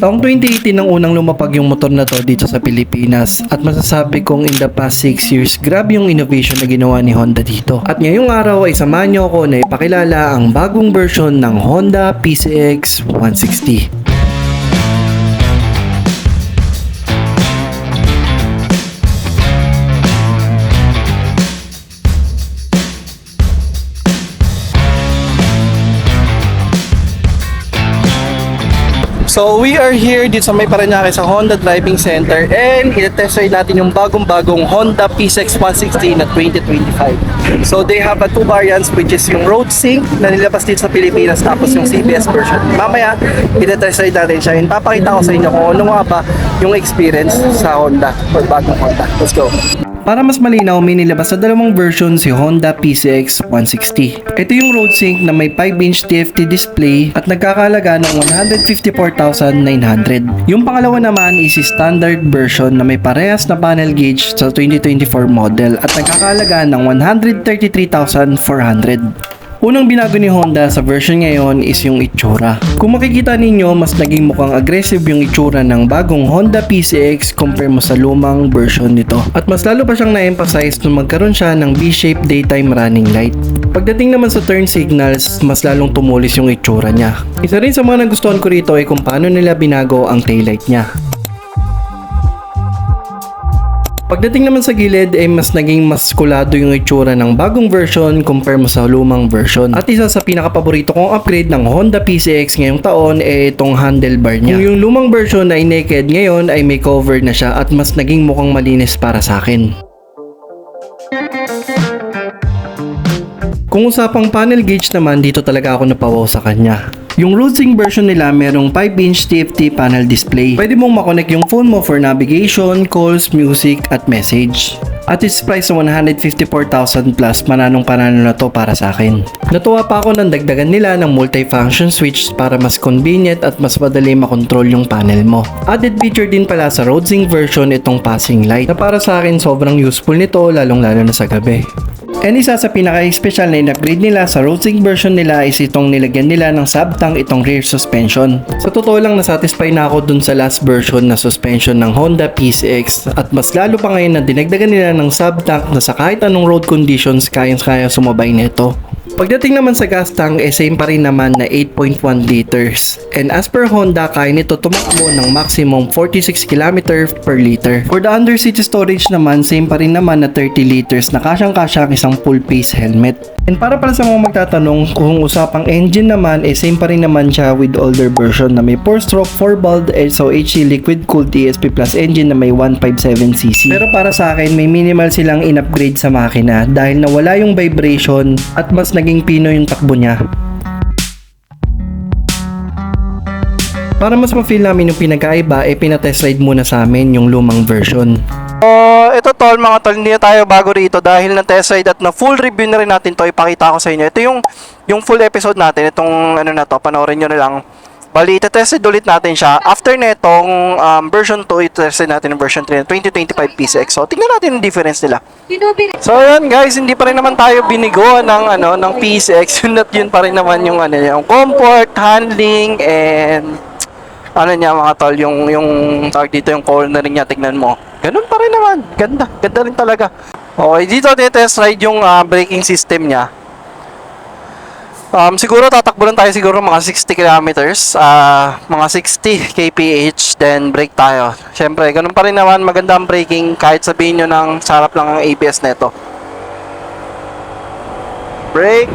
Taong 2018 nang unang lumapag yung motor na to dito sa Pilipinas at masasabi kong in the past 6 years grabe yung innovation na ginawa ni Honda dito. At ngayong araw ay samahan nyo ako na ipakilala ang bagong version ng Honda PCX 160. So we are here dito sa may Parañaque sa Honda Driving Center and i-test ride natin yung bagong-bagong Honda PCX 160 na 2025. So they have a two variants which is yung Road Sync na nilabas dito sa Pilipinas tapos yung CBS version. Mamaya i-test ride natin siya and papakita ko sa inyo kung ano nga ba yung experience sa Honda or bagong Honda. Let's go! Para mas malinaw, may nilabas sa dalawang version si Honda PCX 160. Ito yung Road Sync na may 5-inch TFT display at nagkakalaga ng 154,900. Yung pangalawa naman is si standard version na may parehas na panel gauge sa 2024 model at nagkakalaga ng 133,400. Unang binago ni Honda sa version ngayon is yung itsura. Kung makikita ninyo, mas naging mukhang aggressive yung itsura ng bagong Honda PCX compare mo sa lumang version nito. At mas lalo pa siyang na-emphasize nung magkaroon siya ng V-shaped daytime running light. Pagdating naman sa turn signals, mas lalong tumulis yung itsura niya. Isa rin sa mga nagustuhan ko rito ay kung paano nila binago ang taillight niya. Pagdating naman sa gilid ay mas naging maskulado yung itsura ng bagong version compare mo sa lumang version. At isa sa pinakapaborito kong upgrade ng Honda PCX ngayong taon ay itong handlebar niya. Kung yung lumang version ay naked, ngayon ay may cover na siya at mas naging mukhang malinis para sa akin. Kung usapang panel gauge naman, dito talaga ako napawaw sa kanya. Yung Road Sync version nila merong 5-inch TFT panel display. Pwede mong makonect yung phone mo for navigation, calls, music, at message. At its price na 154,000 plus, mananong panalo na to para sa akin. Natuwa pa ako nang dagdagan nila ng multi-function switch para mas convenient at mas madali makontrol yung panel mo. Added feature din pala sa Road Sync version itong passing light na para sa akin sobrang useful nito lalong lalo na sa gabi. And isa sa pinaka-special na in-upgrade nila sa Road Sync version nila is itong nilagyan nila ng sub-tank itong rear suspension. Sa totoo lang nasatisfy na ako dun sa last version na suspension ng Honda PCX at mas lalo pa ngayon na dinagdagan nila ng sub-tank na sa kahit anong road conditions kayang-kaya sumabay nito. Pagdating naman sa gas tank, same pa rin naman na 8.1 liters. And as per Honda, kaya nito tumakbo ng maximum 46 km per liter. For the underseat storage naman, same pa rin naman na 30 liters na kasyang-kasya isang full face helmet. And para pala sa mga magtatanong, kung usapang engine naman, same pa rin naman siya with older version na may 4-stroke 4-valve SOHC liquid-cooled ESP Plus engine na may 157cc. Pero para sa akin, may minimal silang in-upgrade sa makina dahil nawala yung vibration at mas naging pino yung takbo niya. Para mas ma-feel namin yung pinagkaiba, pinatest ride muna sa amin yung lumang version. Ito tol, mga tol, hindi na tayo bago rito dahil na-test ride at na-full review na rin natin to. Ipakita ko sa inyo. Ito yung full episode natin. Itong ano na to, panoorin nyo na lang. Bali, ite-test ride ulit natin siya. After netong version 2, ite-test ride natin yung version 3 na 2025 PCX. So, tingnan natin yung difference nila. So, yun guys, hindi pa rin naman tayo binigo ng PCX. Yun pa rin naman yung yung comfort, handling, and niya mga tol, yung tawag dito yung cornering niya, tignan mo. Ganun pa rin naman. Ganda rin talaga. Okay, dito test ride yung braking system niya. Siguro tatakbo lang tayo siguro mga 60 kilometers, mga 60 kph, then brake tayo. Syempre, ganun pa rin naman, maganda ang braking kahit sabihin nyo ng sarap lang ang ABS neto. Brake.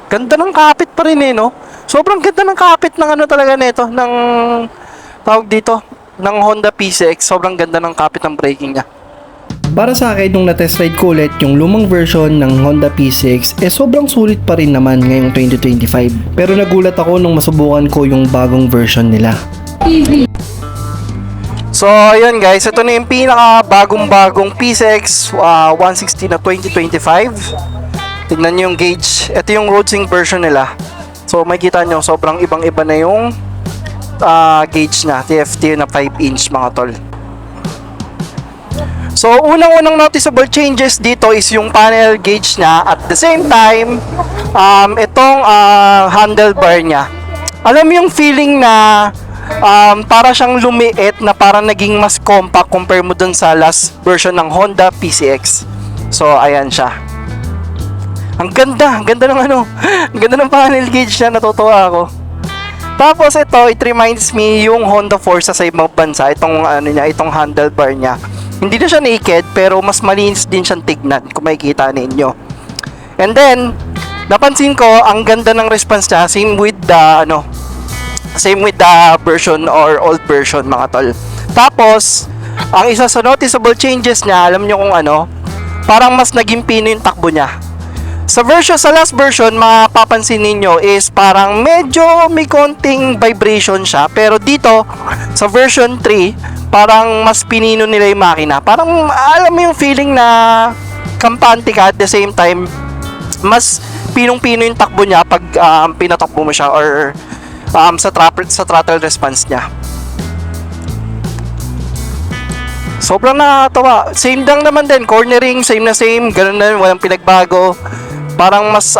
Ganda ng kapit pa rin no? Sobrang ganda ng kapit ng talaga nito, ng tawag dito, ng Honda PCX. Sobrang ganda ng kapit ng braking niya. Para sa akin, nung na-test ride ko ulit yung lumang version ng Honda PCX, sobrang sulit pa rin naman ngayong 2025. Pero nagulat ako nung masubukan ko yung bagong version nila. So, ayun guys, ito na yung pinaka bagong PCX 160 na 2025. Tignan nyo yung gauge. Ito yung Road Sync version nila. So makikita nyo, sobrang ibang-iba na yung gauge na TFT na 5-inch mga tol. So, unang-unang noticeable changes dito is yung panel gauge niya. At the same time, itong handlebar niya. Alam mo yung feeling na para siyang lumiit na parang naging mas compact compare mo dun sa last version ng Honda PCX. So, ayan siya. Ang ganda ng ang ganda ng panel gauge niya, natutuwa ako. Tapos ito, it reminds me yung Honda Forza sa ibang bansa, itong handlebar niya. Hindi na siya naked, pero mas malinis din siyang tignan kung makikita ninyo. And then, napansin ko, ang ganda ng response niya, same with the version or old version, mga tol. Tapos, ang isa sa noticeable changes niya, alam niyo kung parang mas naging pino yung takbo niya. Sa last version, mapapansin ninyo is parang medyo may konting vibration siya. Pero dito, sa version 3, parang mas pinino nila yung makina. Parang alam mo yung feeling na kampante ka, at the same time, mas pinong-pino yung takbo niya pag pinatakbo mo siya or sa throttle response niya. Sobrang nakakatawa. Same lang naman din, cornering, same na same, ganun na, walang pinagbago. Parang mas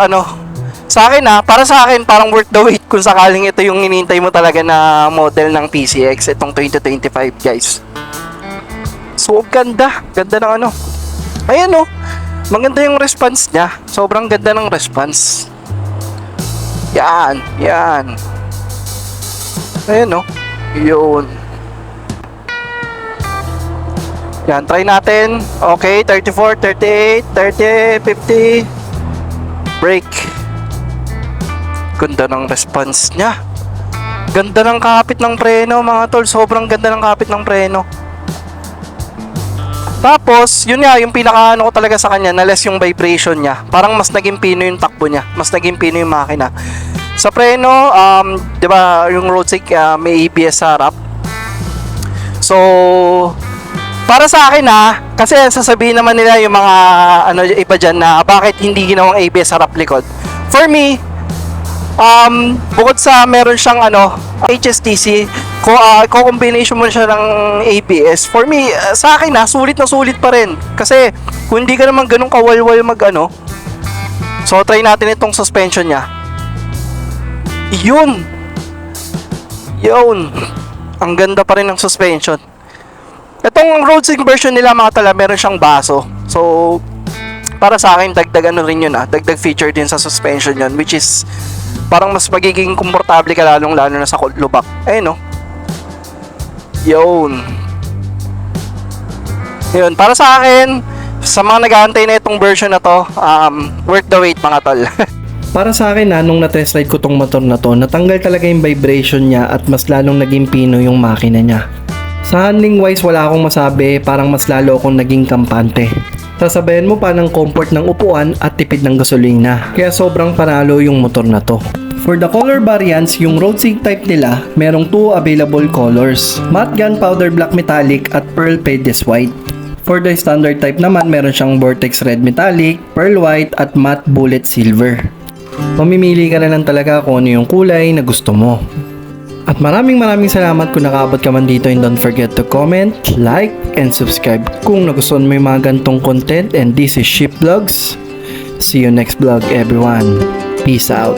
para sa akin, parang worth the wait kung sakaling ito yung hinihintay mo talaga na model ng PCX, itong 2025, guys. So, ganda ng ayan maganda yung response niya. Sobrang ganda ng response. Yan. Ayan yun. Yan, try natin. Okay, 34, 38, 30, 50. Brake. Ganda ng response niya. Ganda ng kapit ng preno, mga tol. Sobrang ganda ng kapit ng preno. Tapos, yun nga, yung pinaka ko talaga sa kanya, na less yung vibration niya. Parang mas naging pino yung takbo niya. Mas naging pino yung makina. Sa preno, di ba, yung road sake, may ABS sa harap. So, para sa akin kasi sasabihin naman nila yung mga iba dyan na bakit hindi ginawang ABS harap likod. For me, bukod sa meron siyang HSTC, combination mo siya ng ABS. For me, sa akin sulit na sulit pa rin. Kasi kung hindi ka naman ganun kawalwal so try natin itong suspension niya. Yun. Ang ganda pa rin ng suspension. Itong road sync version nila, mga tala, meron siyang baso. So, para sa akin, dagdag rin yun dagdag feature din sa suspension yun, which is parang mas magiging komportable ka lalo na sa lubak. Ayun yun, para sa akin, sa mga nag-aantay na itong version na to, worth the wait, mga tol. Para sa akin nung na-test ride ko tong motor na to, natanggal talaga yung vibration niya at mas lalong naging pino yung makina niya. Sa handling wise, wala akong masabi, parang mas lalo akong naging kampante. Sasabayan mo pa ng comfort ng upuan at tipid ng gasolina, kaya sobrang panalo yung motor na to. For the color variants, yung road sync type nila, merong 2 available colors, matte gunpowder black metallic at pearl paintless white. For the standard type naman, meron siyang vortex red metallic, pearl white at matte bullet silver. Mamimili ka na lang talaga kung ano yung kulay na gusto mo. At maraming salamat kung nakaabot ka man dito, and don't forget to comment, like, and subscribe kung nagustuhan mo yung mga gantong content. And this is Ship Vlogs. See you next vlog, everyone. Peace out.